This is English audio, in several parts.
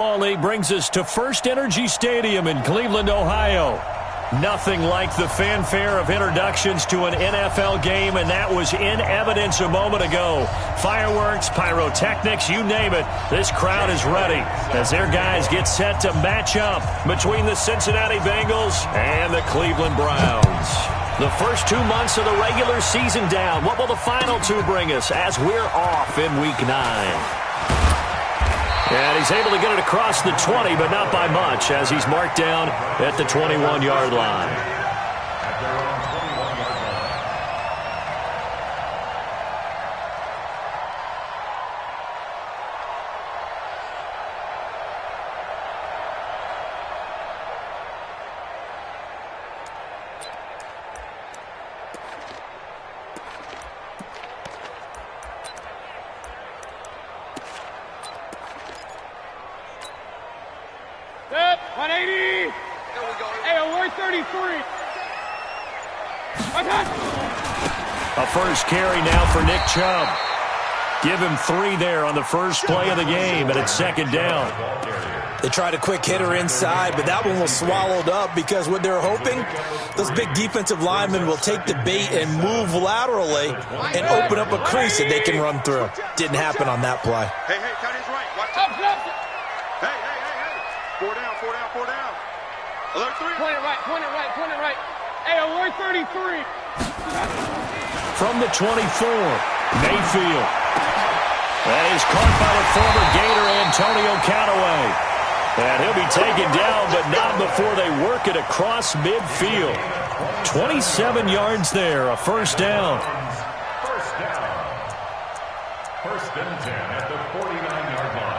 League brings us to First Energy Stadium in Cleveland, Ohio. Nothing like the fanfare of introductions to an NFL game, and that was in evidence a moment ago. Fireworks, pyrotechnics, you name it. This crowd is ready as their guys get set to match up between the Cincinnati Bengals and the Cleveland Browns. The first 2 months of the regular season down. What will the final two bring us as we're off in Week 9? And he's able to get it across the 20, but not by much, as he's marked down at the 21-yard line. A first carry now for Nick Chubb. Give him 3 there on the first play of the game, and it's second down. They tried a quick hitter inside, but that one was swallowed up because what they're hoping, those big defensive linemen will take the bait and move laterally and open up a crease that they can run through. Didn't happen on that play. Hey, tight end's right. Watch out. Hey. 4 down. Alert 3. Point it right. Hey, alert 33. From the 24, Mayfield. That is caught by the former Gator Antonio Callaway. And he'll be taken down, but not before they work it across midfield. 27 yards there, a first down. First and 10 at the 49-yard line.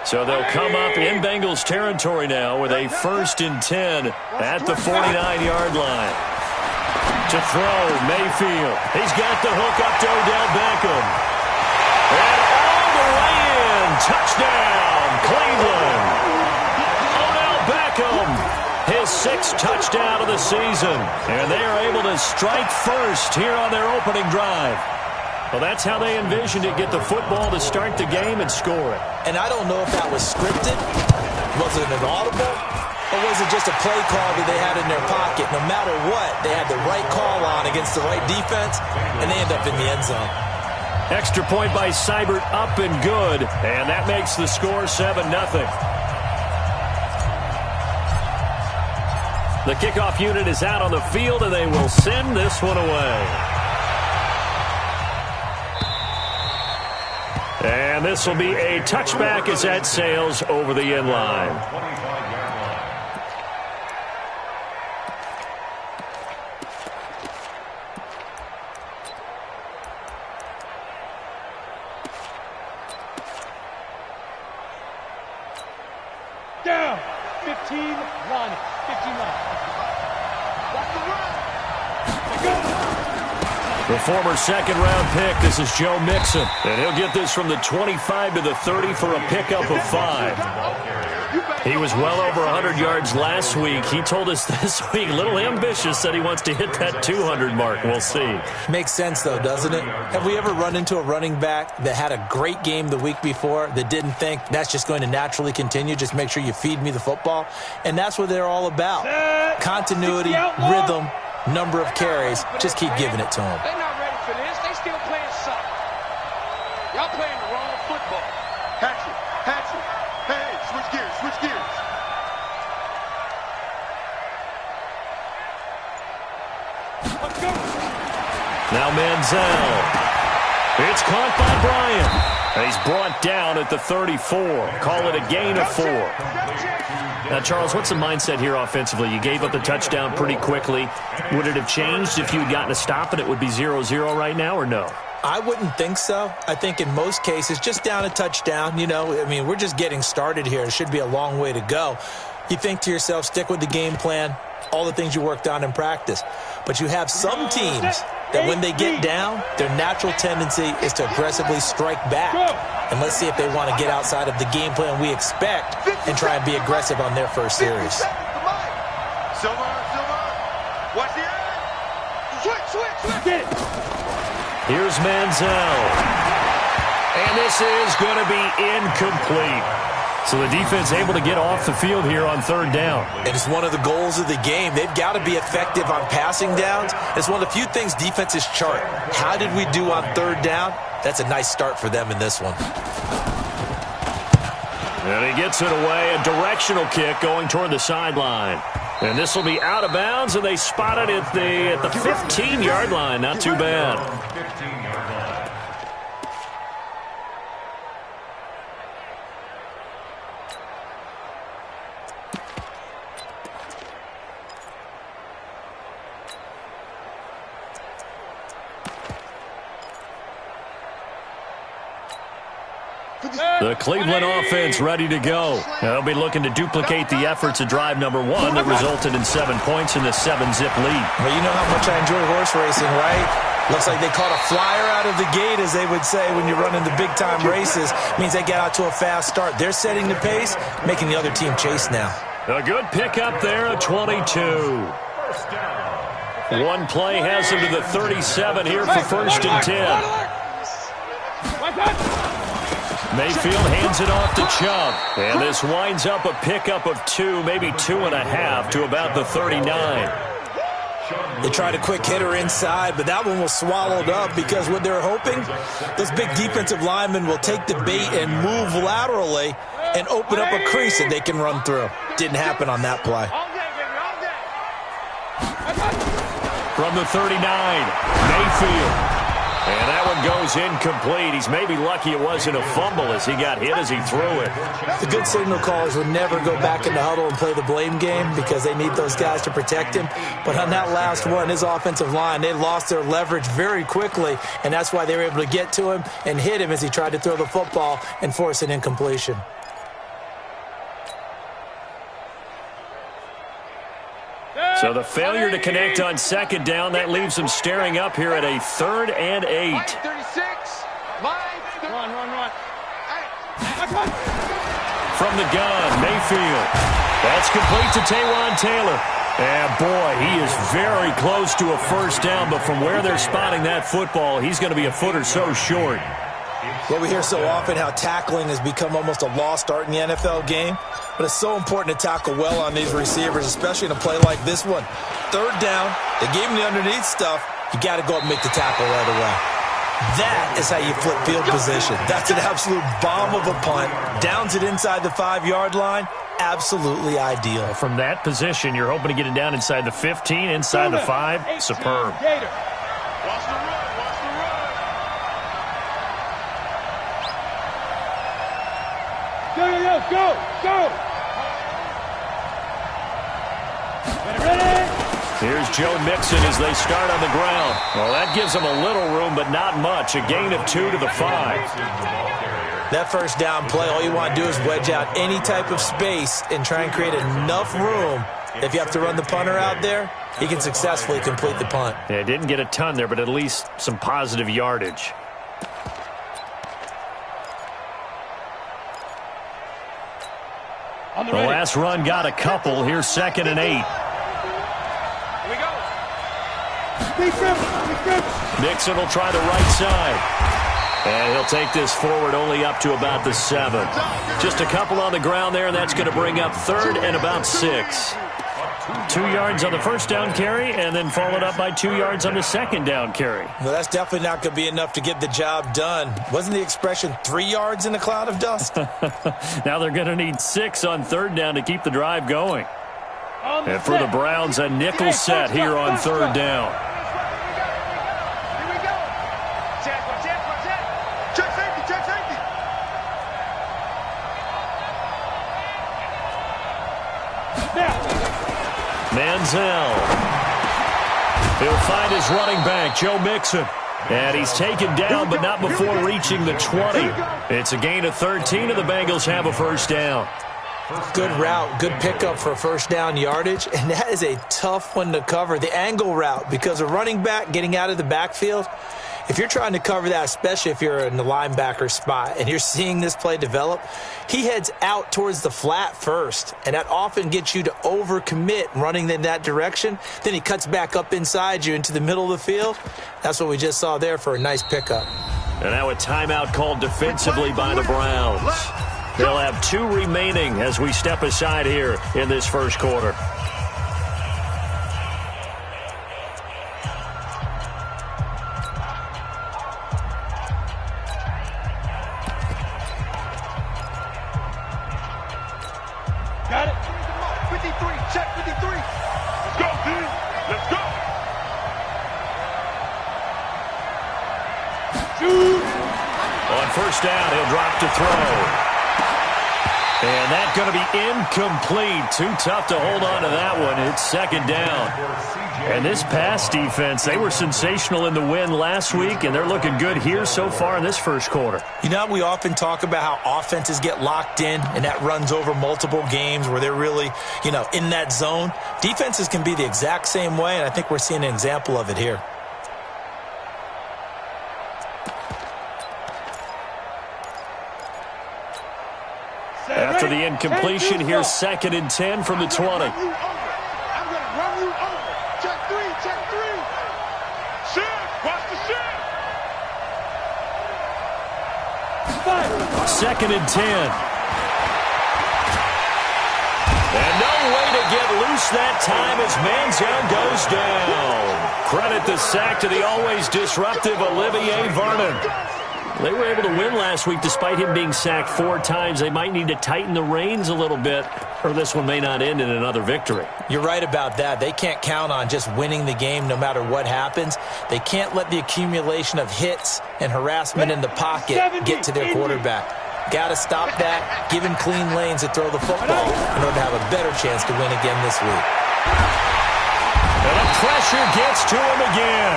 So they'll come up in Bengals territory now with a first and 10 at the 49-yard line. To throw, Mayfield. He's got the hook up to Odell Beckham. And all the way in. Touchdown, Cleveland. Odell Beckham, his 6th touchdown of the season. And they are able to strike first here on their opening drive. Well, that's how they envisioned it, get the football to start the game and score it. And I don't know if that was scripted. Was it an audible? Or was it just a play call that they had in their pocket? No matter what, they had the right call on against the right defense, and they end up in the end zone. Extra point by Seibert, up and good. And that makes the score 7-0. The kickoff unit is out on the field, and they will send this one away. And this will be a touchback as that sails over the end line. Down. 15-1. The former second-round pick, this is Joe Mixon. And he'll get this from the 25 to the 30 for a pickup of 5. He was well over 100 yards last week. He told us this week, a little ambitious, that he wants to hit that 200 mark. We'll see. Makes sense, though, doesn't it? Have we ever run into a running back that had a great game the week before that didn't think that's just going to naturally continue? Just make sure you feed me the football. And that's what they're all about. Continuity, rhythm, number of carries. Just keep giving it to them. They're not ready for this. They still playing soccer. Y'all playing the wrong football. Hatchet. Hey, switch gears. Let's go. Now Manziel. It's caught by Bryant. He's brought down at the 34. Call it a gain of 4. Now, Charles, what's the mindset here offensively? You gave up the touchdown pretty quickly. Would it have changed if you had gotten a stop and it would be 0-0 right now, or no? I wouldn't think so. I think in most cases, just down a touchdown, we're just getting started here. It should be a long way to go. You think to yourself, stick with the game plan, all the things you worked on in practice. But you have some teams that when they get down, their natural tendency is to aggressively strike back. And let's see if they want to get outside of the game plan we expect and try and be aggressive on their first series. Silver. Watch the end. Switch. Get it. Here's Manziel. And this is going to be incomplete. So the defense able to get off the field here on third down. And it's one of the goals of the game. They've got to be effective on passing downs. It's one of the few things defenses chart. How did we do on third down? That's a nice start for them in this one. And he gets it away, a directional kick going toward the sideline. And this will be out of bounds, and they spot it at the 15-yard line. Not too bad. 15-yard line. The Cleveland offense ready to go. They'll be looking to duplicate the efforts of drive number 1 that resulted in 7 points in the 7-zip lead. Well, you know how much I enjoy horse racing, right? Looks like they caught a flyer out of the gate, as they would say when you're running the big-time races. Means they get out to a fast start. They're setting the pace, making the other team chase now. A good pickup there at 22. One play has him to the 37 here for 1st and 10. Mayfield hands it off to Chubb. And this winds up a pickup of 2, maybe 2.5 to about the 39. They tried a quick hitter inside, but that one was swallowed up because what they're hoping, those big defensive linemen will take the bait and move laterally and open up a crease that they can run through. Didn't happen on that play. From the 39, Mayfield. And that one goes incomplete. He's maybe lucky it wasn't a fumble as he got hit as he threw it. The good signal callers would never go back in the huddle and play the blame game because they need those guys to protect him. But on that last one, his offensive line, they lost their leverage very quickly, and that's why they were able to get to him and hit him as he tried to throw the football and force an incompletion. So the failure to connect on 2nd down, that leaves them staring up here at a 3rd and 8. From the gun, Mayfield. That's complete to Taywan Taylor. And boy, he is very close to a 1st down, but from where they're spotting that football, he's going to be a foot or so short. Well, we hear so often how tackling has become almost a lost art in the NFL game. But it's so important to tackle well on these receivers, especially in a play like this one. 3rd down, they gave him the underneath stuff. You got to go up and make the tackle right away. That is how you flip field position. That's an absolute bomb of a punt. Downs it inside the 5-yard line. Absolutely ideal. From that position, you're hoping to get it down inside the 15, inside the 5. Superb. Watch the run, watch the run. Go! Here's Joe Mixon as they start on the ground. Well, that gives them a little room, but not much. A gain of 2 to the 5. That 1st down play, all you want to do is wedge out any type of space and try and create enough room. If you have to run the punter out there, he can successfully complete the punt. Yeah, didn't get a ton there, but at least some positive yardage. The last run got a couple. Here's 2nd and 8. Here we go. Mixon will try the right side. And he'll take this forward only up to about the 7. Just a couple on the ground there, and that's going to bring up 3rd and about 6. 2 yards on the 1st down carry, and then followed up by 2 yards on the 2nd down carry. Well, that's definitely not going to be enough to get the job done. Wasn't the expression 3 yards in a cloud of dust? Now they're going to need 6 on 3rd down to keep the drive going. And for the Browns, a nickel set here on 3rd down. Here we go. Check safety, check safety. Manziel. He'll find his running back, Joe Mixon. And he's taken down, but not before reaching the 20. It's a gain of 13, and the Bengals have a 1st down. Good route, good pickup for 1st down yardage, and that is a tough one to cover. The angle route, because a running back getting out of the backfield, if you're trying to cover that, especially if you're in the linebacker spot and you're seeing this play develop, he heads out towards the flat first, and that often gets you to overcommit running in that direction. Then he cuts back up inside you into the middle of the field. That's what we just saw there for a nice pickup. And now a timeout called defensively by the Browns. They'll have 2 remaining as we step aside here in this first quarter. Got it. 53. Check 53. Let's go, D. Let's go. On first down, he'll drop to throw. And that's going to be incomplete. Too tough to hold on to that one. It's second down. And this pass defense, they were sensational in the win last week, and they're looking good here so far in this first quarter. You know, we often talk about how offenses get locked in, and that runs over multiple games where they're really, in that zone. Defenses can be the exact same way, and I think we're seeing an example of it here. After the incompletion, here's 2nd and 10 from the 20. I'm going to run you over. Check 3. Shift. Watch the shift. 2nd and 10. And no way to get loose that time as Manziel goes down. Credit the sack to the always disruptive Olivier Vernon. They were able to win last week despite him being sacked 4 times. They might need to tighten the reins a little bit, or this one may not end in another victory. You're right about that. They can't count on just winning the game no matter what happens. They can't let the accumulation of hits and harassment in the pocket get to their quarterback. Got to stop that, give him clean lanes to throw the football in order to have a better chance to win again this week. And the pressure gets to him again.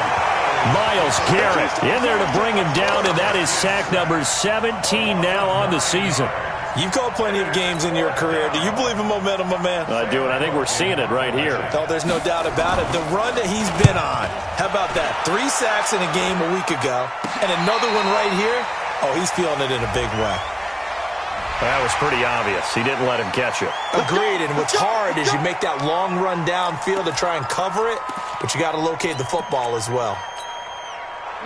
Myles Garrett in there to bring him down, and that is sack number 17 now on the season. You've called plenty of games in your career. Do you believe in momentum, my man? I do, and I think we're seeing it right here. Oh, there's no doubt about it. The run that he's been on. How about that? 3 sacks in a game a week ago, and another one right here. Oh, he's feeling it in a big way. That was pretty obvious. He didn't let him catch it. Agreed, and what's hard is you make that long run downfield to try and cover it, but you got to locate the football as well.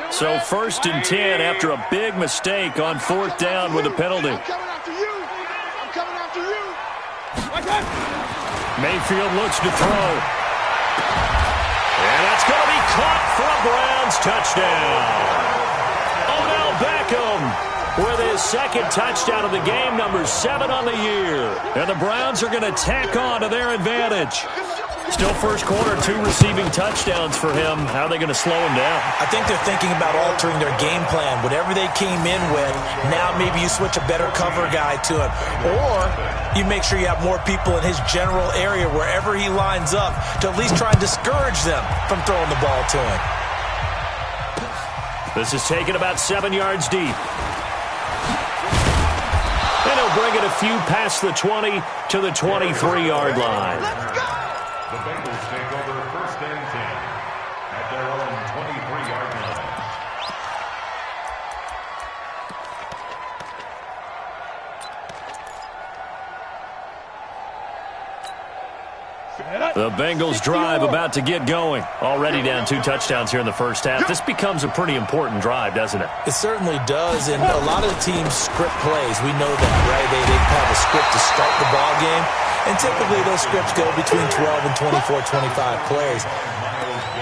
So 1st and 10 after a big mistake on 4th down with a penalty. I'm coming after you. Mayfield looks to throw. And that's going to be caught for a Browns touchdown. Odell Beckham with his 2nd touchdown of the game, number 7 on the year. And the Browns are going to tack on to their advantage. Still first quarter, 2 receiving touchdowns for him. How are they going to slow him down? I think they're thinking about altering their game plan. Whatever they came in with, now maybe you switch a better cover guy to him. Or you make sure you have more people in his general area wherever he lines up to at least try and discourage them from throwing the ball to him. This is taken about 7 yards deep. And he'll bring it a few past the 20 to the 23-yard line. The Bengals take over 1st and 10 at their own 23-yard line. The Bengals drive about to get going. Already down 2 touchdowns here in the first half. This becomes a pretty important drive, doesn't it? It certainly does, and a lot of the teams script plays. We know that, right? They have a script to start the ball game, and typically those scripts go between 12 and 24, 25 plays.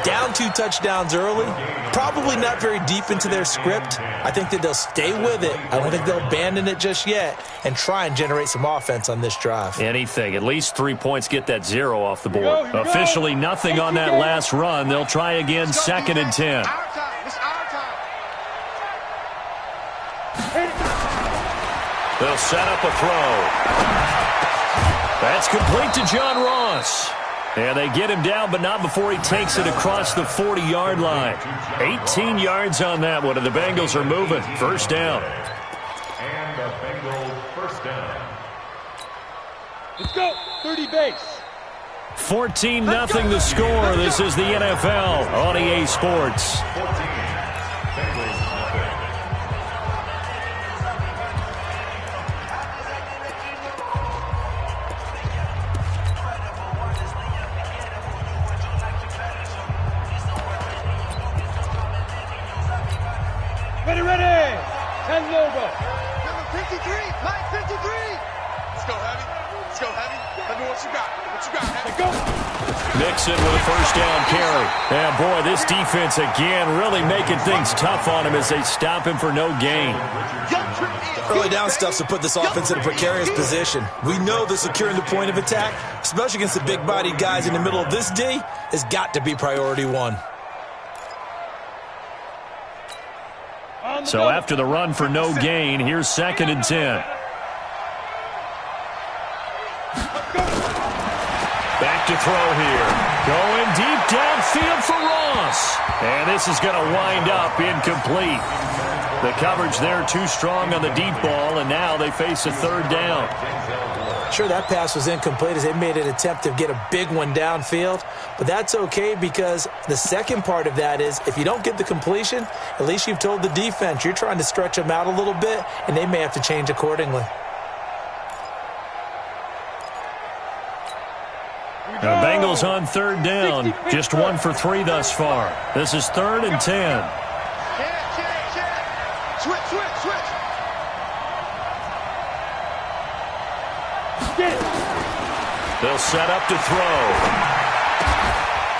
Down 2 touchdowns early, probably not very deep into their script. I think that they'll stay with it. I don't think they'll abandon it just yet and try and generate some offense on this drive. Anything. At least 3 points, get that 0 off the board. Officially nothing on that last run. They'll try again 2nd and 10. They'll set up a throw. That's complete to John Ross. And they get him down, but not before he takes it across the 40-yard line. 18 yards on that one, and the Bengals are moving. First down. And the Bengals first down. Let's go. 30 base. 14-0 the score. This is the NFL on EA Sports. 14. Bengals nothing. Ready, ready. 53. Line 53. Let's go, Heavy. Let's go, Heavy. Let me what you got. What you got, Heavy? Go. Mixon with a first down carry. Yeah, boy, this defense again really making things tough on him as they stop him for no gain. Early down stuff's to put this offense in a precarious position. We know that securing the point of attack, especially against the big-bodied guys in the middle of this D, has got to be priority one. So after the run for no gain, here's 2nd and 10. Back to throw here. Going deep downfield for Ross. And this is going to wind up incomplete. The coverage there too strong on the deep ball, and now they face a 3rd down. Sure, that pass was incomplete as they made an attempt to get a big one downfield, but that's okay because the second part of that is if you don't get the completion, at least you've told the defense you're trying to stretch them out a little bit, and they may have to change accordingly. The Bengals on 3rd down, just 1 for 3 thus far. This is 3rd and 10. Switch. They'll set up to throw.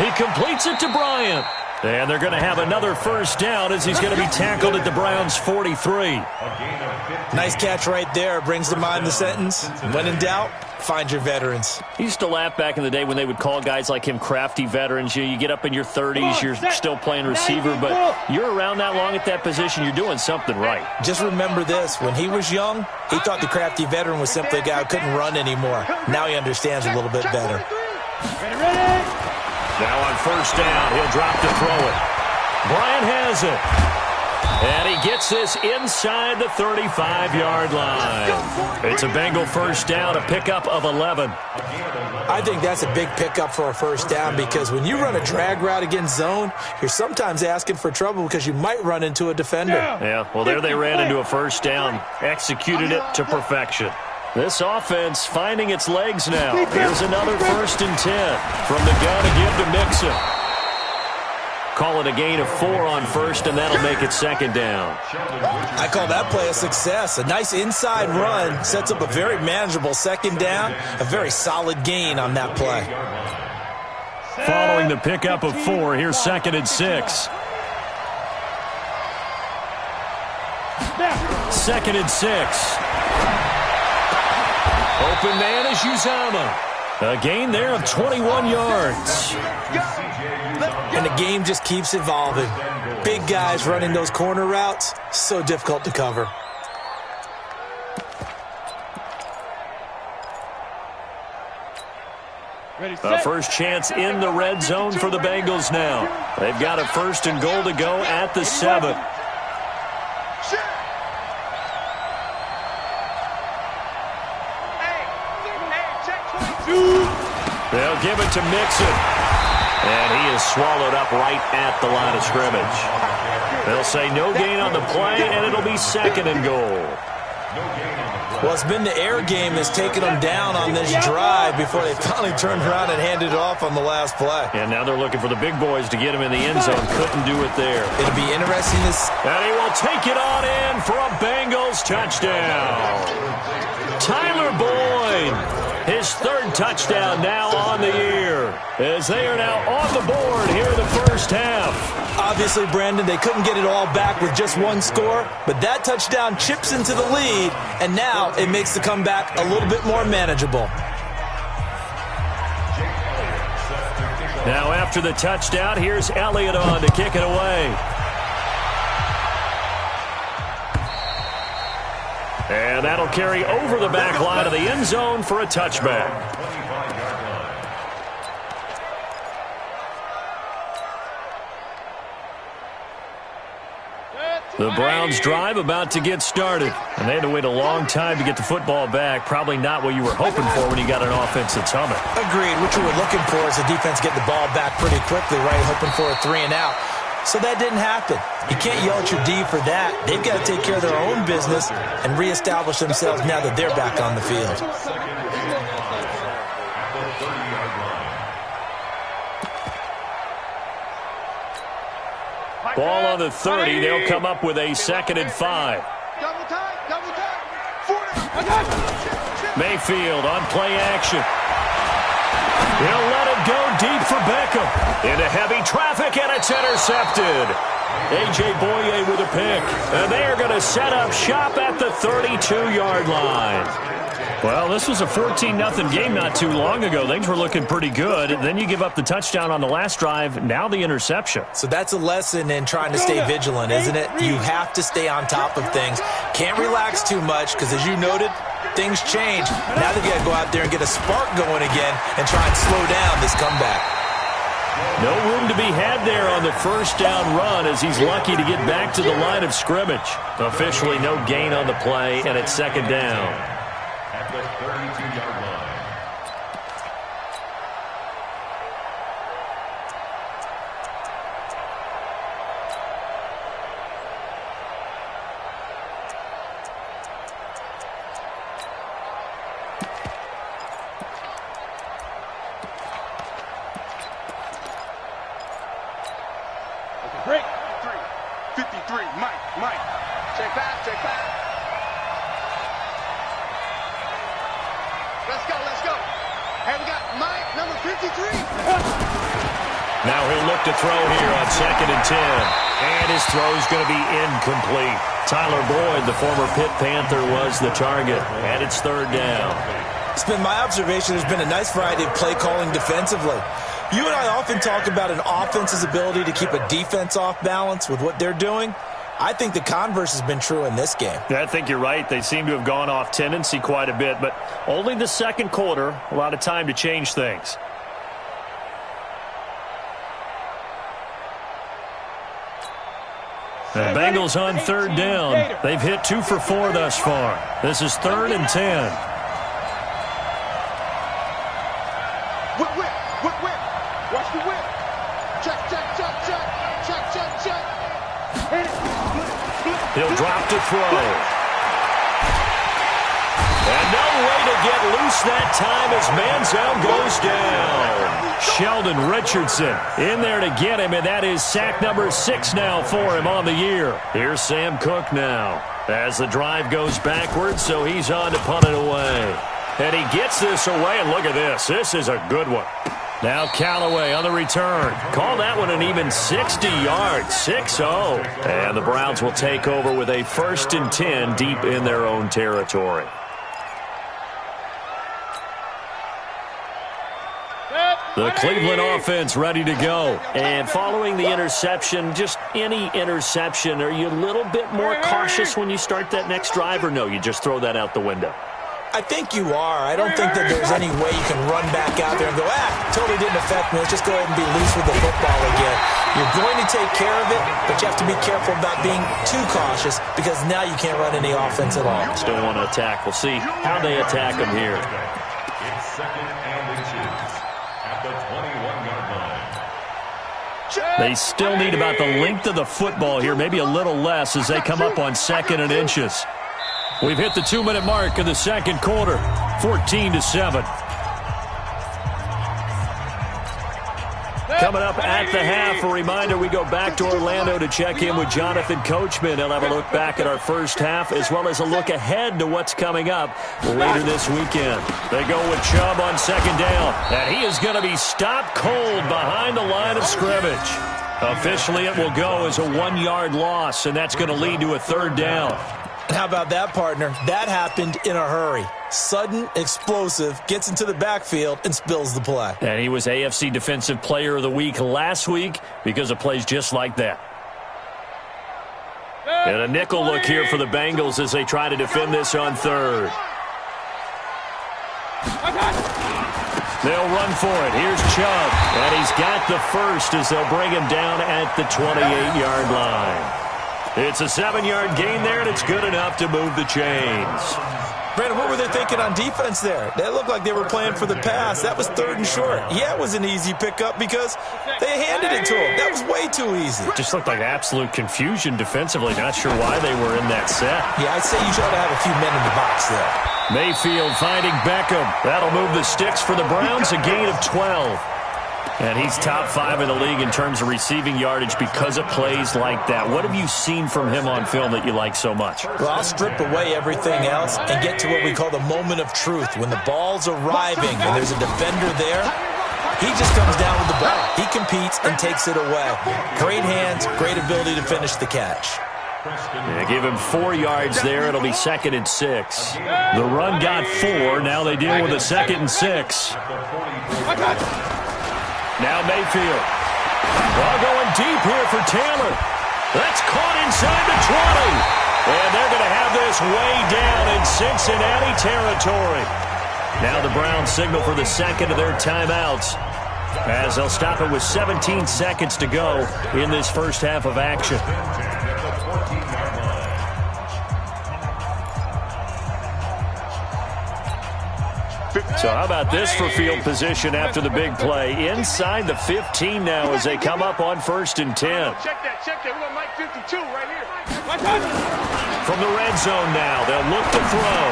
He completes it to Bryant. And they're going to have another first down as he's going to be tackled at the Browns' 43. Nice catch right there. Brings to mind the sentence, when in doubt, find your veterans. He used to laugh back in the day when they would call guys like him crafty veterans. You get up in your 30s, you're still playing receiver, but you're around that long at that position, you're doing something right. Just remember this. When he was young, he thought the crafty veteran was simply a guy who couldn't run anymore. Now he understands a little bit better. Now on first down, he'll drop to throw it. Bryant has it. And he gets this inside the 35-yard line. It's a Bengal first down, a pickup of 11. I think that's a big pickup for a first down because when you run a drag route against zone, you're sometimes asking for trouble because you might run into a defender. Yeah, well, there they ran into a first down, executed it to perfection. This offense finding its legs now. Here's another 1st and 10 from the gun to give to Mixon. Call it a gain of 4 on first, and that'll make it 2nd down. I call that play a success. A nice inside run sets up a very manageable 2nd down, a very solid gain on that play. Following the pickup of 4, here's 2nd and 6. 2nd and 6. Open man is Uzama. A gain there of 21 yards. And the game just keeps evolving. Big guys running those corner routes, so difficult to cover. A first chance in the red zone for the Bengals now. They've got a 1st and goal to go at the 7. They'll give it to Mixon. And he is swallowed up right at the line of scrimmage. They'll say no gain on the play, and it'll be 2nd and goal. Well, it's been the air game that's taken them down on this drive before they finally turned around and handed it off on the last play. And now they're looking for the big boys to get him in the end zone. Couldn't do it there. It'll be interesting to see. And he will take it on in for a Bengals touchdown. Tyler Boyd. His 3rd touchdown now on the year as they are now on the board here in the first half. Obviously, Brandon, they couldn't get it all back with just one score, but that touchdown chips into the lead, and now it makes the comeback a little bit more manageable. Now after the touchdown, here's Elliott on to kick it away. And that'll carry over the back line of the end zone for a touchback. The Browns drive about to get started. And they had to wait a long time to get the football back. Probably not what you were hoping for when you got an offense that's humming. Agreed. What you were looking for is the defense get the ball back pretty quickly, right? Hoping for a 3 and out. So that didn't happen. You can't yell at your D for that. They've got to take care of their own business and reestablish themselves now that they're back on the field. Ball on the 30. They'll come up with a 2nd and 5. Double time. Mayfield on play action. He'll let it go deep for Beckham. Into heavy traffic, and it's intercepted. A.J. Boye with a pick. And they are going to set up shop at the 32-yard line. Well, this was a 14-0 game not too long ago. Things were looking pretty good. Then you give up the touchdown on the last drive. Now the interception. So that's a lesson in trying to stay vigilant, isn't it? You have to stay on top of things. Can't relax too much because, as you noted, things change. Now they've got to go out there and get a spark going again and try and slow down this comeback. No room to be had there on the first down run as he's lucky to get back to the line of scrimmage. Officially no gain on the play, and it's second down. At the 32-yard line. Break. 53, Mike. Check back. Let's go. Hey, we got Mike, number 53. Now he'll look to throw here on 2nd and 10. And his throw's going to be incomplete. Tyler Boyd, the former Pitt Panther, was the target. And it's third down. It's been my observation there's been a nice variety of play calling defensively. You and I often talk about an offense's ability to keep a defense off balance with what they're doing. I think the converse has been true in this game. I think you're right. They seem to have gone off tendency quite a bit, but only the second quarter, a lot of time to change things. The Bengals on third down. They've hit 2 for 4 thus far. This is 3rd and 10. Whip. Watch the whip. Check. Hit it. He'll drop to throw. And no way to get loose that time as Manziel goes down. Sheldon Richardson in there to get him, and that is sack number 6 now for him on the year. Here's Sam Cook now as the drive goes backwards, so he's on to punt it away. And he gets this away, and look at this. This is a good one. Now Callaway on the return. Call that one an even 60 yards, 6-0. And the Browns will take over with a 1st and 10 deep in their own territory. The Cleveland offense ready to go. And following the interception, just any interception, are you a little bit more cautious when you start that next drive, or no, you just throw that out the window? I think you are. I don't think that there's any way you can run back out there and go, totally didn't affect me. Let's just go ahead and be loose with the football again. You're going to take care of it, but you have to be careful about being too cautious because now you can't run any offense at all. Still want to attack. We'll see how they attack them here. It's 2nd and inches at the 21-yard line. They still need about the length of the football here, maybe a little less as they come up on 2nd and inches. We've hit the 2-minute mark of the second quarter, 14-7. Coming up at the half, a reminder, we go back to Orlando to check in with Jonathan Coachman. He'll have a look back at our first half as well as a look ahead to what's coming up later this weekend. They go with Chubb on 2nd down, and he is going to be stopped cold behind the line of scrimmage. Officially, it will go as a 1-yard loss, and that's going to lead to a 3rd down. How about that, partner? That happened in a hurry. Sudden, explosive, gets into the backfield, and spills the play. And he was AFC Defensive Player of the Week last week because of plays just like that. And a nickel look here for the Bengals as they try to defend this on 3rd. They'll run for it. Here's Chubb. And he's got the first as they'll bring him down at the 28-yard line. It's a 7-yard gain there, and it's good enough to move the chains. Brandon, what were they thinking on defense there? They looked like they were playing for the pass. That was 3rd and short. Yeah, it was an easy pickup because they handed it to him. That was way too easy. Just looked like absolute confusion defensively. Not sure why they were in that set. Yeah, I'd say you should have a few men in the box there. Mayfield finding Beckham. That'll move the sticks for the Browns, a gain of 12. And he's top 5 in the league in terms of receiving yardage because of plays like that. What have you seen from him on film that you like so much? Well, I'll strip away everything else and get to what we call the moment of truth. When the ball's arriving and there's a defender there, he just comes down with the ball. He competes and takes it away. Great hands, great ability to finish the catch. Yeah, give him 4 yards there. It'll be 2nd and 6. The run got 4. Now they deal with a 2nd and 6. Now Mayfield. Ball going deep here for Taylor. That's caught inside the 20. And they're going to have this way down in Cincinnati territory. Now the Browns signal for the 2nd of their timeouts, as they'll stop it with 17 seconds to go in this first half of action. So how about this for field position after the big play? Inside the 15 now as they come up on 1st and 10. Check that. We want Mike 52 right here. From the red zone now, they'll look to throw.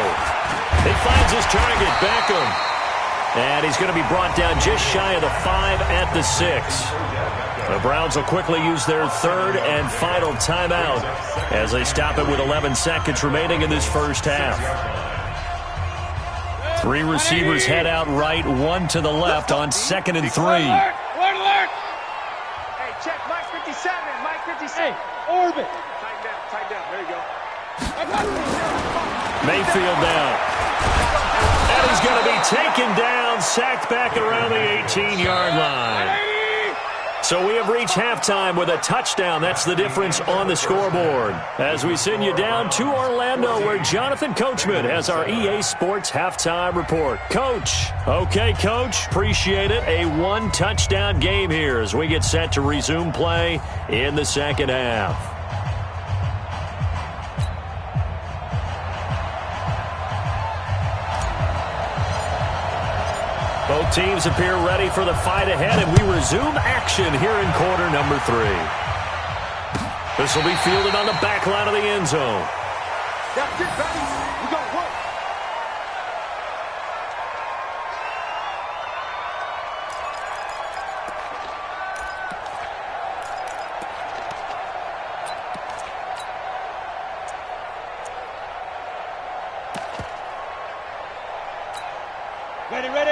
He finds his target, Beckham. And he's going to be brought down just shy of the 5 at the 6. The Browns will quickly use their 3rd and final timeout as they stop it with 11 seconds remaining in this first half. 3 receivers head out right, 1 to the left on 2nd and 3. Alert! Hey, check Mike 57. Mike 57. Orbit. Tighten down. There you go. Mayfield down. And he's going to be taken down, sacked back around the 18-yard line. So we have reached halftime with a touchdown. That's the difference on the scoreboard. As we send you down to Orlando, where Jonathan Coachman has our EA Sports halftime report. Coach. Okay, Coach. Appreciate it. A 1-touchdown game here as we get set to resume play in the second half. Both teams appear ready for the fight ahead, and we resume action here in quarter number 3. This will be fielded on the back line of the end zone. That's it, buddy. We got work.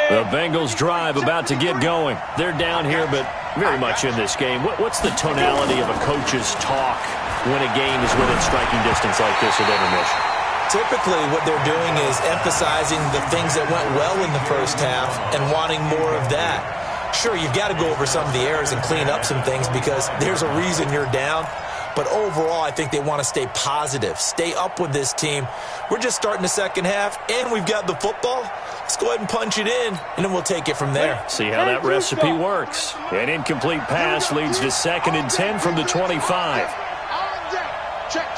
The Bengals drive about to get going. They're down here, but very much in this game. What's the tonality of a coach's talk when a game is within striking distance like this at intermission? Typically, what they're doing is emphasizing the things that went well in the first half and wanting more of that. Sure, you've got to go over some of the errors and clean up some things because there's a reason you're down. But overall, I think they want to stay positive, stay up with this team. We're just starting the second half, and we've got the football. Let's go ahead and punch it in, and then we'll take it from there. See how that recipe works. An incomplete pass leads to 2nd and 10 from the 25. Check.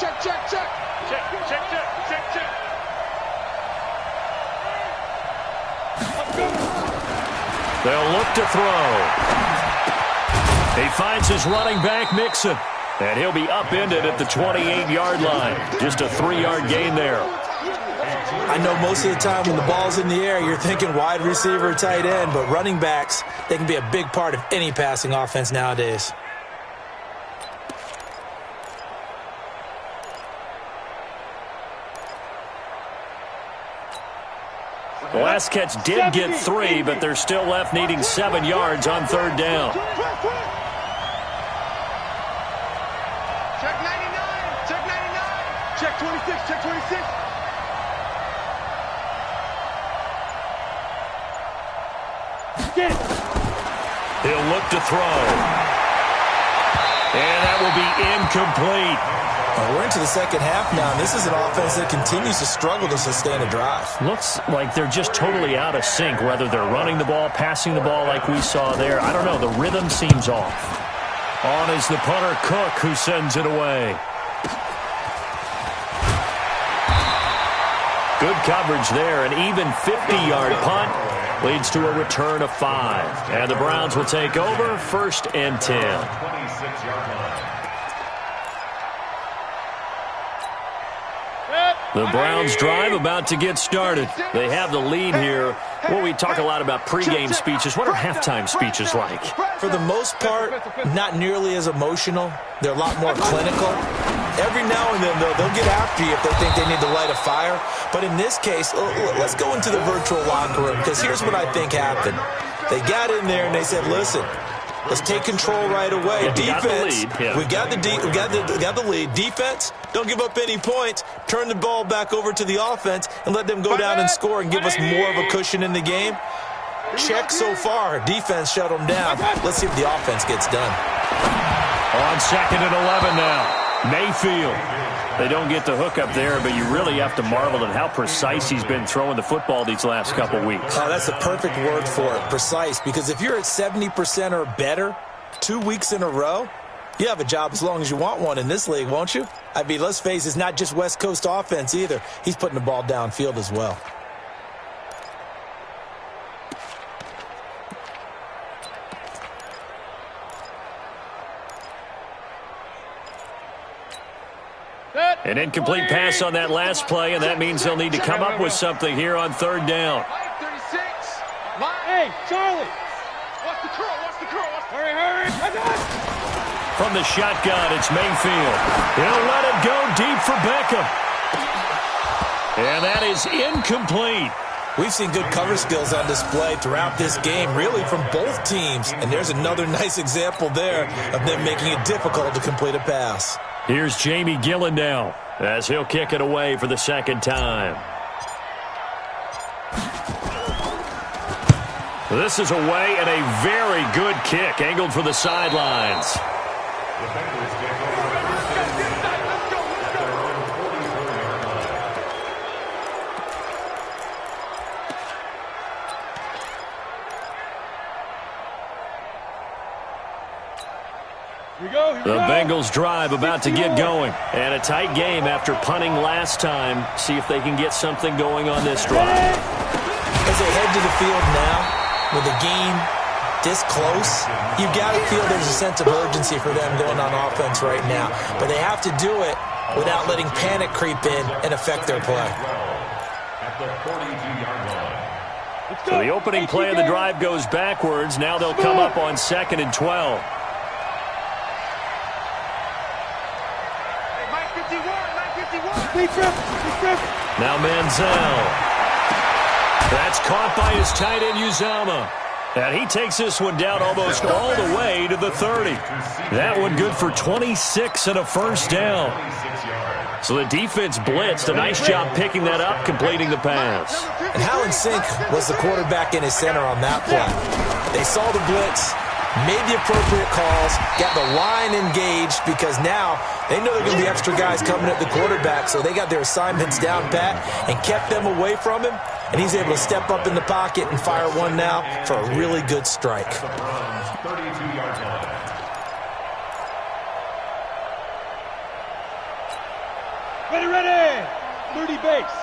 They'll look to throw. He finds his running back, Mixon. And he'll be upended at the 28-yard line. Just a 3-yard gain there. I know most of the time when the ball's in the air, you're thinking wide receiver, tight end, but running backs, they can be a big part of any passing offense nowadays. The last catch did get 3, but they're still left needing 7 yards on 3rd down. Check 99. Check 26. Check 26. He'll look to throw. And that will be incomplete. We're into the second half now, and this is an offense that continues to struggle to sustain a drive. Looks like they're just totally out of sync, whether they're running the ball, passing the ball like we saw there. I don't know. The rhythm seems off. On is the punter, Cook, who sends it away. Good coverage there. An even 50-yard punt leads to a return of 5. And the Browns will take over 1st and 10. 26-yard line. The Browns drive about to get started. They have the lead here. Well, we talk a lot about pregame speeches. What are halftime speeches like? For the most part, not nearly as emotional. They're a lot more clinical. Every now and then, though, they'll get after you if they think they need to light a fire. But in this case, let's go into the virtual locker room, because here's what I think happened. They got in there and they said, listen, let's take control right away. Yeah, Defense, we got the lead. Defense, don't give up any points. Turn the ball back over to the offense and let them go down and score and give us more of a cushion in the game. Check so far. Defense shut them down. Let's see if the offense gets done. On 2nd and 11 now. Mayfield. They don't get the hook up there, but you really have to marvel at how precise he's been throwing the football these last couple weeks. Oh, that's the perfect word for it, precise, because if you're at 70% or better 2 weeks in a row, you have a job as long as you want one in this league, won't you? I mean, let's face it, it's not just West Coast offense either. He's putting the ball downfield as well. An incomplete pass on that last play, and that means they'll need to come up with something here on 3rd down. Hey, Charlie! Watch the curl, watch the curl. Hurry, hurry! From the shotgun, it's Mayfield. He'll let it go deep for Beckham. And that is incomplete. We've seen good cover skills on display throughout this game, really from both teams. And there's another nice example there of them making it difficult to complete a pass. Here's Jamie Gillen now as he'll kick it away for the 2nd time. This is away and a very good kick angled for the sidelines. The Bengals take over the first and 10 at their own 44-yard line. The Bengals drive about to get going. And a tight game after punting last time. See if they can get something going on this drive. As they head to the field now, with the game this close, you've got to feel there's a sense of urgency for them going on offense right now. But they have to do it without letting panic creep in and affect their play. At the 42-yard line. So the opening play of the drive goes backwards. Now they'll come up on 2nd and 12. Now Manziel. That's caught by his tight end, Uzama. And he takes this one down almost all the way to the 30. That one good for 26 and a first down. So the defense blitzed. A nice job picking that up, completing the pass. And how in sync was the quarterback in his center on that play? They saw the blitz, made the appropriate calls, got the line engaged, because now they know there are going to be extra guys coming at the quarterback, so they got their assignments down pat and kept them away from him, and he's able to step up in the pocket and fire one now for a really good strike. 32-yard line. Ready! 30 base.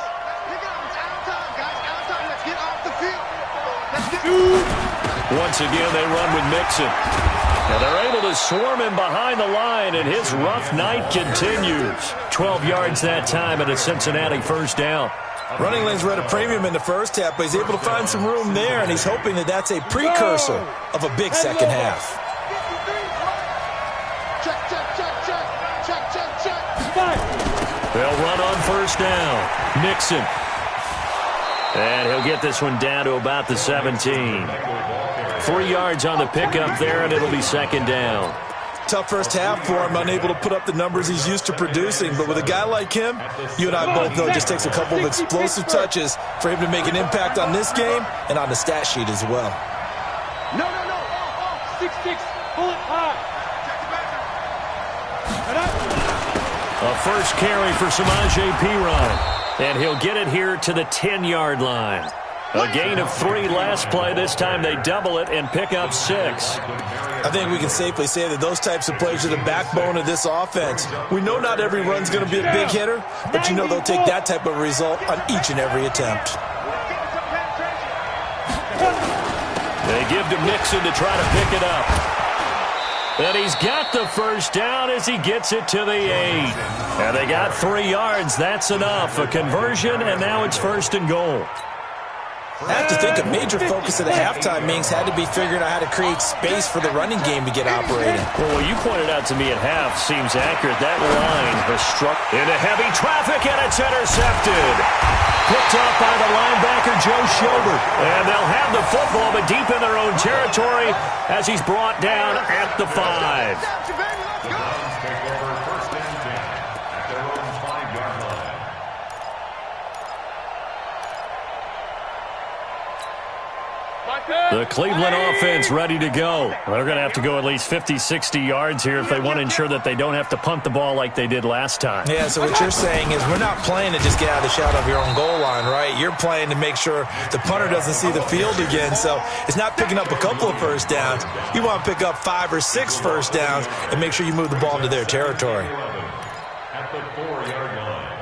Once again, they run with Mixon. And they're able to swarm him behind the line, and his rough night continues. 12 yards that time and a Cincinnati first down. Running lanes were at a premium in the first half, but he's able to find some room there, and he's hoping that that's a precursor of a big second half. They'll run on first down. Mixon. And he'll get this one down to about the 17. 3 yards on the pickup there, and it'll be 2nd down. Tough first half for him, unable to put up the numbers he's used to producing. But with a guy like him, you and I both know it just takes a couple of explosive touches for him to make an impact on this game and on the stat sheet as well. No. 6-6. Pull it high. A first carry for Samaje Perine. And he'll get it here to the 10-yard line. A gain of 3 last play. This time they double it and pick up 6. I think we can safely say that those types of plays are the backbone of this offense. We know not every run's going to be a big hitter, but you know they'll take that type of result on each and every attempt. They give to Mixon to try to pick it up. And he's got the first down as he gets it to the 8. And they got 3 yards. That's enough. A conversion, and now it's 1st and goal. I have to think a major focus of the halftime meetings had to be figuring out how to create space for the running game to get operating. Well, what you pointed out to me at half seems accurate. That line has struck into heavy traffic, and it's intercepted. Picked off by the linebacker, Joe Schobert. And they'll have the football, but deep in their own territory as he's brought down at the 5. The Browns take over 1st and 10 at their own 5-yard line. The Cleveland offense ready to go. They're going to have to go at least 50, 60 yards here if they want to ensure that they don't have to punt the ball like they did last time. Yeah, so what you're saying is we're not playing to just get out of the shadow of your own goal line, right? You're playing to make sure the punter doesn't see the field again. So it's not picking up a couple of first downs. You want to pick up 5 or 6 first downs and make sure you move the ball into their territory. At the 4-yard line.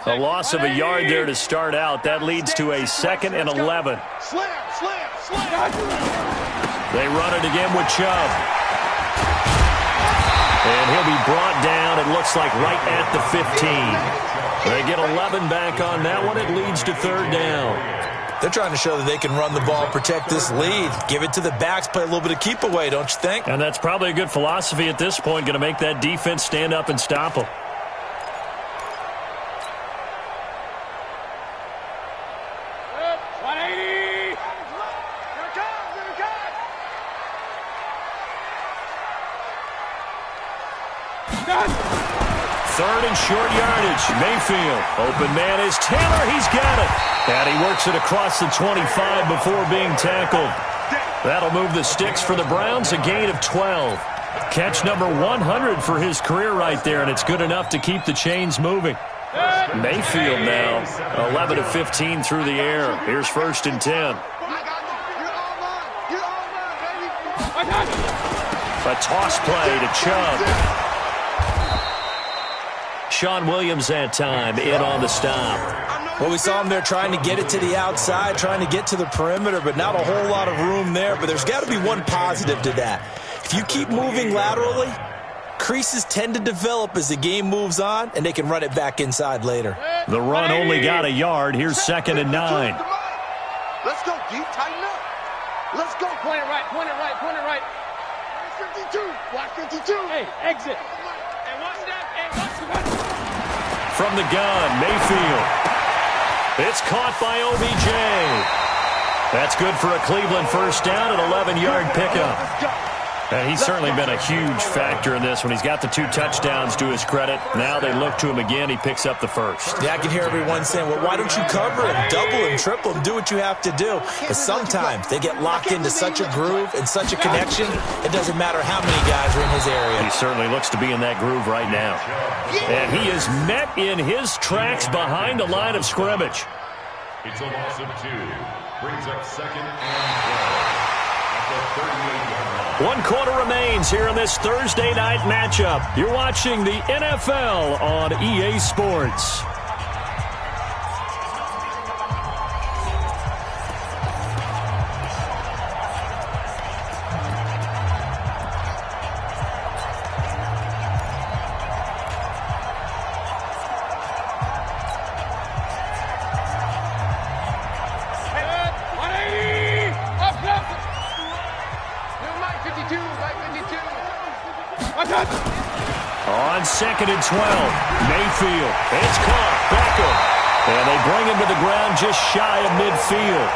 A loss of a yard there to start out. That leads to a 2nd and 11. Slam. They run it again with Chubb. And he'll be brought down, it looks like, right at the 15. They get 11 back on that one. It leads to 3rd down. They're trying to show that they can run the ball, protect this lead. Give it to the backs, play a little bit of keep away, don't you think? And that's probably a good philosophy at this point, going to make that defense stand up and stop them. Third and short yardage. Mayfield. Open man is Taylor. He's got it. And he works it across the 25 before being tackled. That'll move the sticks for the Browns. A gain of 12. Catch number 100 for his career right there, and it's good enough to keep the chains moving. Mayfield now 11 of 15 through the air. Here's 1st and 10. A toss play to Chubb. Sean Williams that time in on the stop. Well, we saw him there trying to get it to the outside, trying to get to the perimeter, but not a whole lot of room there. But there's got to be one positive to that. If you keep moving laterally, creases tend to develop as the game moves on, and they can run it back inside later. The run only got a yard. Here's 2nd and 9. Let's go, D. Tighten up. Let's go. Point it right. 52. Watch 52. Hey, exit. Hey, watch that. Hey, watch. From the gun, Mayfield. It's caught by OBJ. That's good for a Cleveland first down, an 11-yard pickup. And he's certainly been a huge factor in this when he's got the 2 touchdowns to his credit. Now they look to him again. He picks up the first. Yeah, I can hear everyone saying, well, why don't you cover him, double him, triple him, do what you have to do. But sometimes they get locked into such a groove and such a connection, it doesn't matter how many guys are in his area. He certainly looks to be in that groove right now. And he is met in his tracks behind the line of scrimmage. It's a loss of 2. Brings up 2nd and 12. 1 quarter remains here in this Thursday night matchup. You're watching the NFL on EA Sports. On 2nd and 12, Mayfield. It's caught. Beckham. And they bring him to the ground just shy of midfield.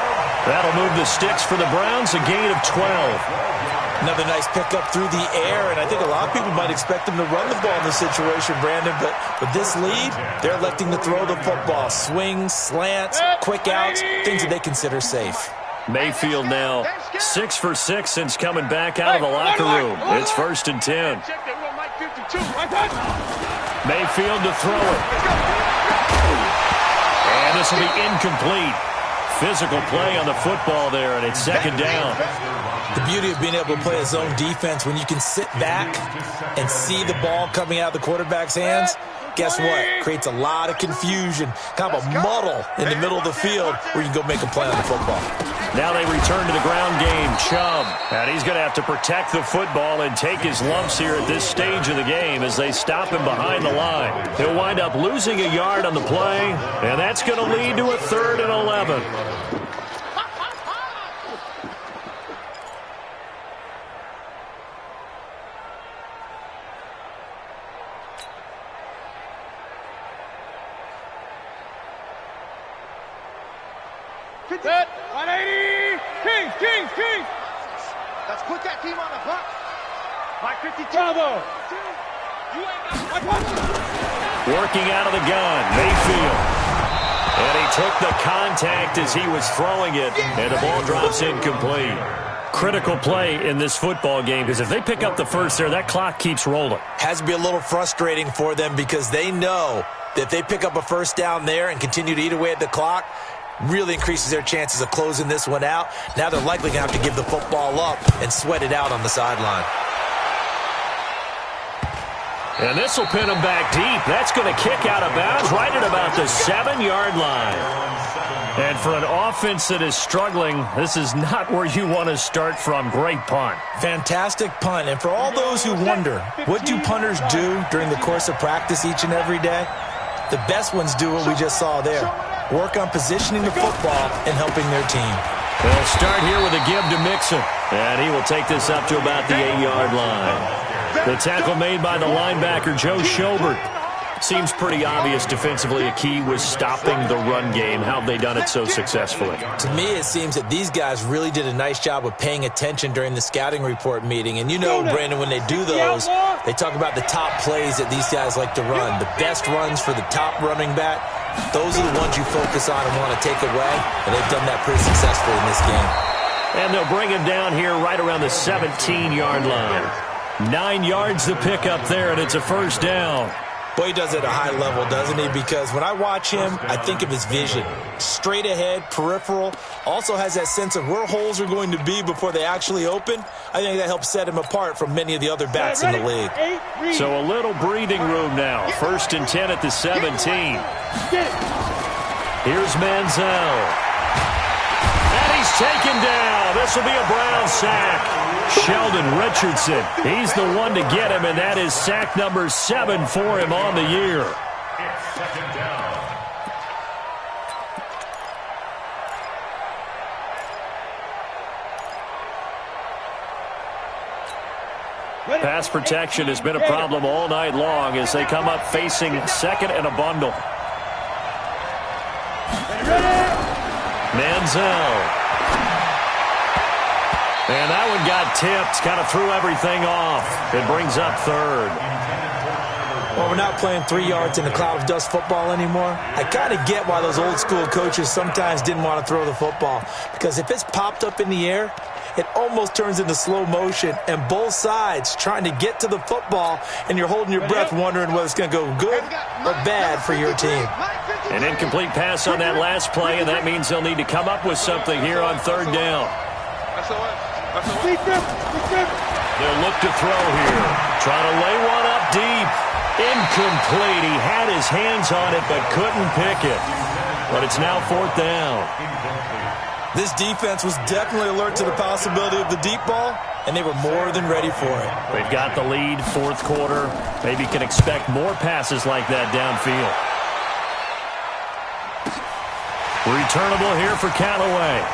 That'll move the sticks for the Browns, a gain of 12. Another nice pickup through the air, and I think a lot of people might expect them to run the ball in this situation, Brandon, but with this lead, they're electing to throw the football. Swings, slants, quick outs, things that they consider safe. Mayfield now 6 for 6 since coming back out of the locker room. It's 1st and 10. Mayfield to throw it. And this will be incomplete. Physical play on the football there, and it's 2nd down. The beauty of being able to play a zone defense when you can sit back and see the ball coming out of the quarterback's hands, Guess what? Creates a lot of confusion, kind of a muddle in the middle of the field where you can go make a play on the football. Now they return to the ground game. Chubb. And he's going to have to protect the football and take his lumps here at this stage of the game as they stop him behind the line. He'll wind up losing a yard on the play, and that's going to lead to a 3rd and 11. Set. 180. Kings. Let's put that team on the clock. 552. Bravo. Working out of the gun, Mayfield. And he took the contact as he was throwing it, and the ball drops incomplete. Critical play in this football game, because if they pick up the first there, that clock keeps rolling. Has to be a little frustrating for them because they know that if they pick up a first down there and continue to eat away at the clock, really increases their chances of closing this one out. Now they're likely going to have to give the football up and sweat it out on the sideline. And this will pin him back deep. That's going to kick out of bounds right at about the 7-yard line. And for an offense that is struggling, this is not where you want to start from. Great punt. Fantastic punt. And for all those who wonder, what do punters do during the course of practice each and every day? The best ones do what we just saw there. Work on positioning the football and helping their team. They'll start here with a give to Mixon. And he will take this up to about the 8-yard line. The tackle made by the linebacker, Joe Schobert. Seems pretty obvious defensively. A key was stopping the run game. How have they done it so successfully? To me, it seems that these guys really did a nice job of paying attention during the scouting report meeting. And you know, Brandon, when they do those, they talk about the top plays that these guys like to run. The best runs for the top running back, those are the ones you focus on and want to take away. And they've done that pretty successfully in this game. And they'll bring him down here right around the 17-yard line. 9 yards to pick up there, and it's a first down. Boy, he does it at a high level, doesn't he? Because when I watch him, I think of his vision. Straight ahead, peripheral. Also has that sense of where holes are going to be before they actually open. I think that helps set him apart from many of the other backs in the league. So a little breathing room now. 1st and 10 at the 17. Here's Manziel. And he's taken down. This will be a Brown sack. Sheldon Richardson, he's the one to get him, and that is sack number 7 for him on the year. It's 2nd down. Pass protection has been a problem all night long as they come up facing 2nd and a bundle. Manziel. And that one got tipped, kind of threw everything off. It brings up 3rd. Well, we're not playing 3 yards in a cloud of dust football anymore. I kind of get why those old school coaches sometimes didn't want to throw the football. Because if it's popped up in the air, it almost turns into slow motion. And both sides trying to get to the football, and you're holding your breath wondering whether it's going to go good or bad for your team. An incomplete pass on that last play, and that means they'll need to come up with something here on 3rd down. They'll look to throw here. Trying to lay one up deep. Incomplete. He had his hands on it but couldn't pick it. But it's now 4th down. This defense was definitely alert to the possibility of the deep ball, and they were more than ready for it. They've got the lead, 4th quarter. Maybe can expect more passes like that downfield. Returnable here for Callaway.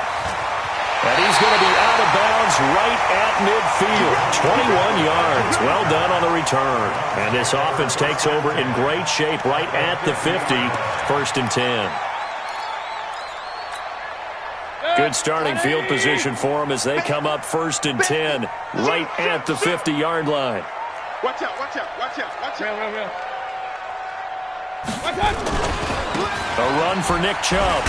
And he's going to be out of bounds right at midfield. 21 yards. Well done on the return. And this offense takes over in great shape right at the 50. 1st and 10. Good starting field position for them as they come up 1st and 10 right at the 50-yard line. Watch out, watch out, watch out, watch out. A run for Nick Chubb.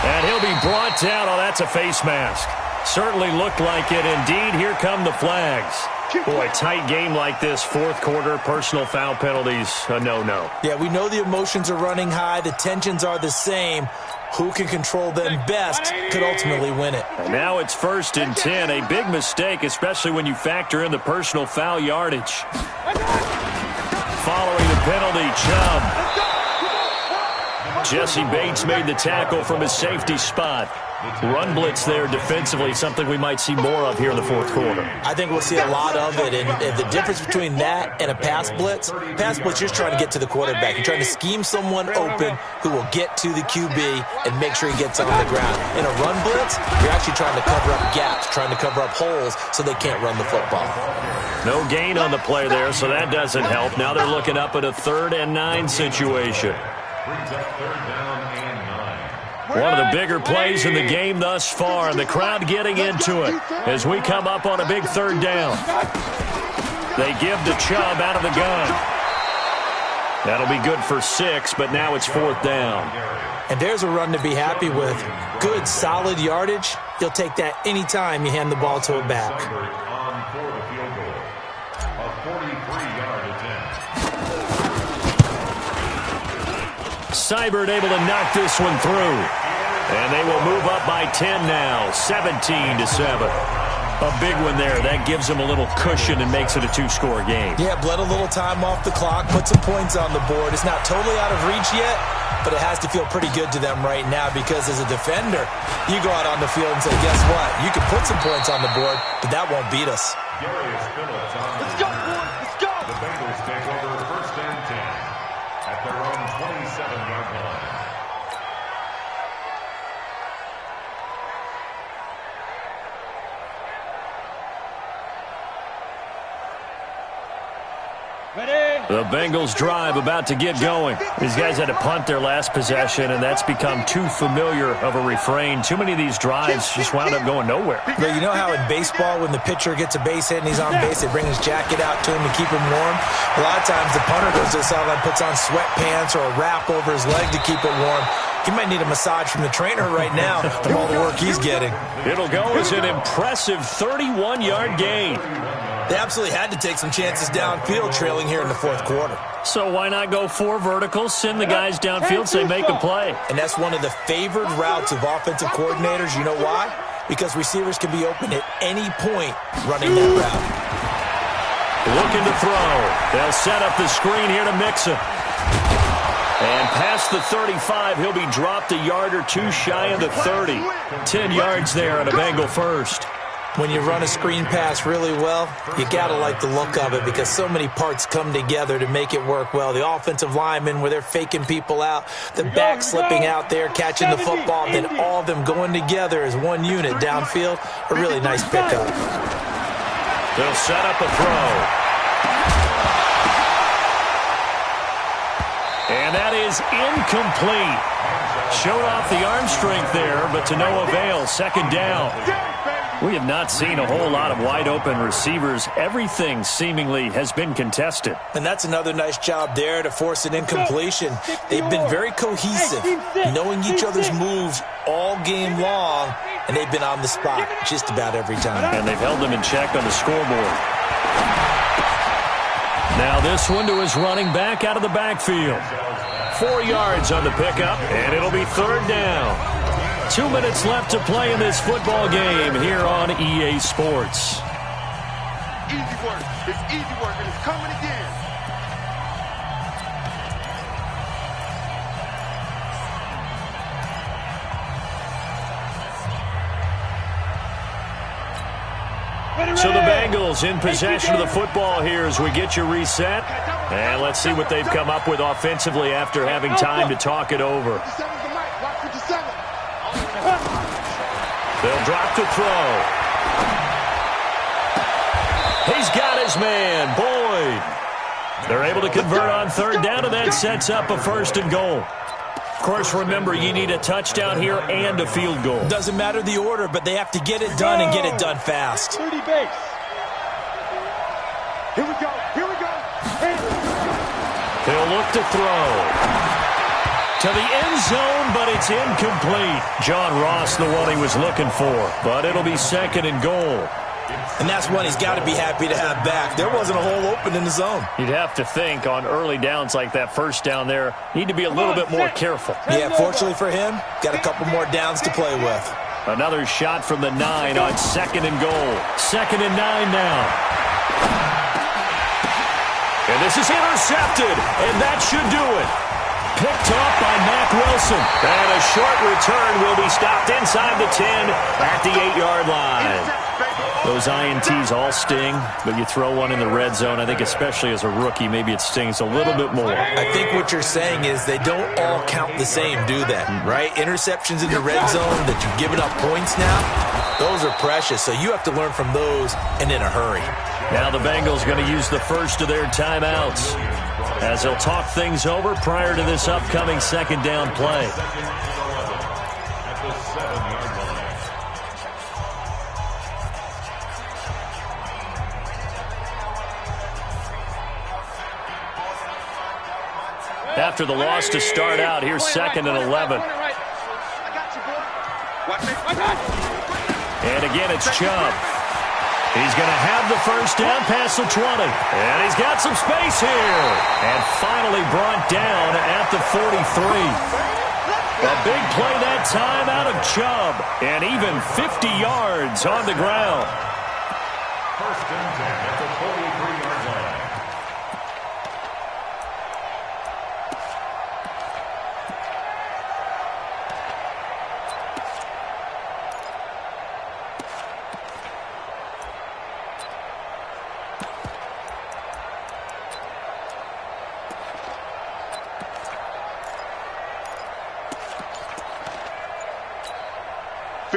And he'll be brought down. Oh, that's a face mask. Certainly looked like it. Indeed, here come the flags. Boy, tight game like this, 4th quarter, personal foul penalties, a no-no. Yeah, we know the emotions are running high. The tensions are the same. Who can control them best could ultimately win it. And now it's 1st and 10. A big mistake, especially when you factor in the personal foul yardage. Following the penalty, Chubb. Jesse Bates made the tackle from his safety spot. Run blitz there defensively, something we might see more of here in the fourth quarter. I think we'll see a lot of it, and the difference between that and a pass blitz, you're just trying to get to the quarterback. You're trying to scheme someone open who will get to the QB and make sure he gets on the ground. In a run blitz, you're actually trying to cover up gaps, trying to cover up holes so they can't run the football. No gain on the play there, so that doesn't help. Now they're looking up at a 3rd and 9 situation. Brings up 3rd down and 9. One of the bigger plays in the game thus far, and the crowd getting into it as we come up on a big 3rd down. They give to Chubb out of the gun. That'll be good for 6, but now it's 4th down. And there's a run to be happy with. Good, solid yardage. You'll take that anytime you hand the ball to a back. On for the field goal. A 43-yard attempt. Seibert able to knock this one through. And they will move up by 10 now, 17-7. A big one there. That gives them a little cushion and makes it a 2-score game. Yeah, bled a little time off the clock, put some points on the board. It's not totally out of reach yet, but it has to feel pretty good to them right now because as a defender, you go out on the field and say, guess what? You can put some points on the board, but that won't beat us. Darius Phillips on the Let's go, boys. Let's go. The Bengals take over 1st and 10 at their own 27-yard line. The Bengals drive about to get going. These guys had to punt their last possession, and that's become too familiar of a refrain. Too many of these drives just wound up going nowhere. But you know how in baseball, when the pitcher gets a base hit and he's on base, they bring his jacket out to him to keep him warm? A lot of times the punter goes to the sideline, puts on sweatpants or a wrap over his leg to keep it warm. He might need a massage from the trainer right now from all the work he's getting. It'll go as an impressive 31-yard gain. They absolutely had to take some chances downfield trailing here in the 4th quarter. So why not go 4 verticals, send the guys downfield, say make a play. And that's one of the favored routes of offensive coordinators. You know why? Because receivers can be open at any point running that route. Looking to throw. They'll set up the screen here to Mixon. And past the 35, he'll be dropped a yard or 2 shy of the 30. 10 yards there on a Bengal first. When you run a screen pass really well, you got to like the look of it because so many parts come together to make it work well. The offensive linemen where they're faking people out, the back slipping out there, catching the football, then all of them going together as one unit downfield. A really nice pickup. They'll set up a throw. And that is incomplete. Showed off the arm strength there, but to no avail. 2nd down. We have not seen a whole lot of wide-open receivers. Everything seemingly has been contested. And that's another nice job there to force an incompletion. They've been very cohesive, knowing each other's moves all game long, and they've been on the spot just about every time. And they've held them in check on the scoreboard. Now this one to his running back out of the backfield. 4 yards on the pickup, and it'll be 3rd down. 2 minutes left to play in this football game here on EA Sports. Easy work. It's easy work, and it's coming again. So the Bengals in possession of the football here as we get you reset. And let's see what they've come up with offensively after having time to talk it over. They'll drop to throw. He's got his man, Boyd. They're able to convert on 3rd down, and that sets up a 1st and goal. Of course, remember, you need a touchdown here and a field goal. Doesn't matter the order, but they have to get it done and get it done fast. 30 base. Here we go. Here we go. He'll look to throw. To the end zone, but it's incomplete. John Ross, the one he was looking for, but it'll be 2nd and goal. And that's one he's got to be happy to have back. There wasn't a hole open in the zone. You'd have to think on early downs like that 1st down there, need to be a little bit more careful. Yeah, fortunately for him, got a couple more downs to play with. Another shot from the 9 on 2nd and goal. 2nd and 9 now. And this is intercepted, and that should do it. Picked off by Mack Wilson. And a short return will be stopped inside the 10 at the 8-yard line. Those INTs all sting, but you throw one in the red zone, I think especially as a rookie, maybe it stings a little bit more. I think what you're saying is they don't all count the same, do they? Right? Interceptions in the red zone that you've given up points now, those are precious. So you have to learn from those and in a hurry. Now the Bengals going to use the first of their timeouts as they'll talk things over prior to this upcoming second down play. After the loss to start out, here's 2nd and 11. And again, it's Chubb. He's going to have the first down past the 20. And he's got some space here. And finally brought down at the 43. A big play that time out of Chubb. And even 50 yards on the ground. First and 10 at the 43-yard line.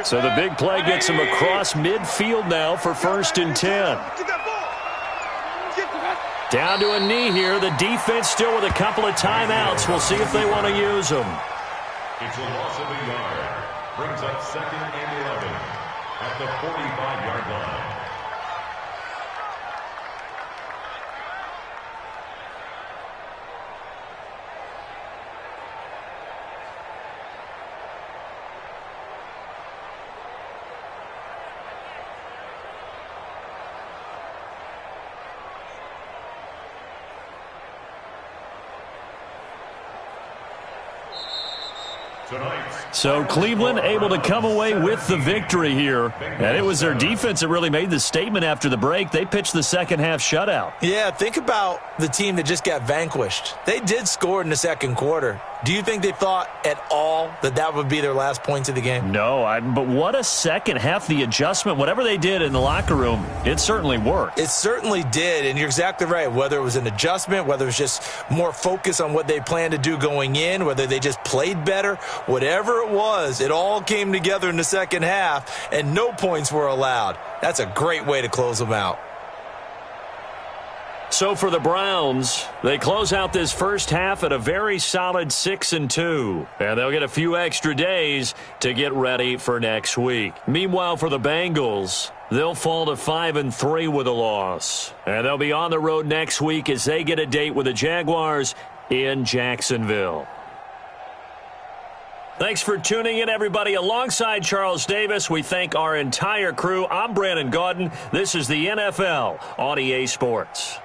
So the big play gets him across midfield now for 1st and 10. Down to a knee here. The defense still with a couple of timeouts. We'll see if they want to use them. It's a loss of a yard. Brings up 2nd and 11 at the 45-yard line. So Cleveland able to come away with the victory here. And it was their defense that really made the statement after the break. They pitched the second half shutout. Yeah, think about the team that just got vanquished. They did score in the second quarter. Do you think they thought at all that that would be their last points of the game? No, but what a second half. The adjustment, whatever they did in the locker room, it certainly worked. It certainly did, and you're exactly right. Whether it was an adjustment, whether it was just more focus on what they planned to do going in, whether they just played better, whatever it was, it all came together in the second half, and no points were allowed. That's a great way to close them out. So for the Browns, they close out this first half at a very solid 6-2. And they'll get a few extra days to get ready for next week. Meanwhile, for the Bengals, they'll fall to 5-3 with a loss. And they'll be on the road next week as they get a date with the Jaguars in Jacksonville. Thanks for tuning in, everybody. Alongside Charles Davis, we thank our entire crew. I'm Brandon Gaudin. This is the NFL on EA Sports.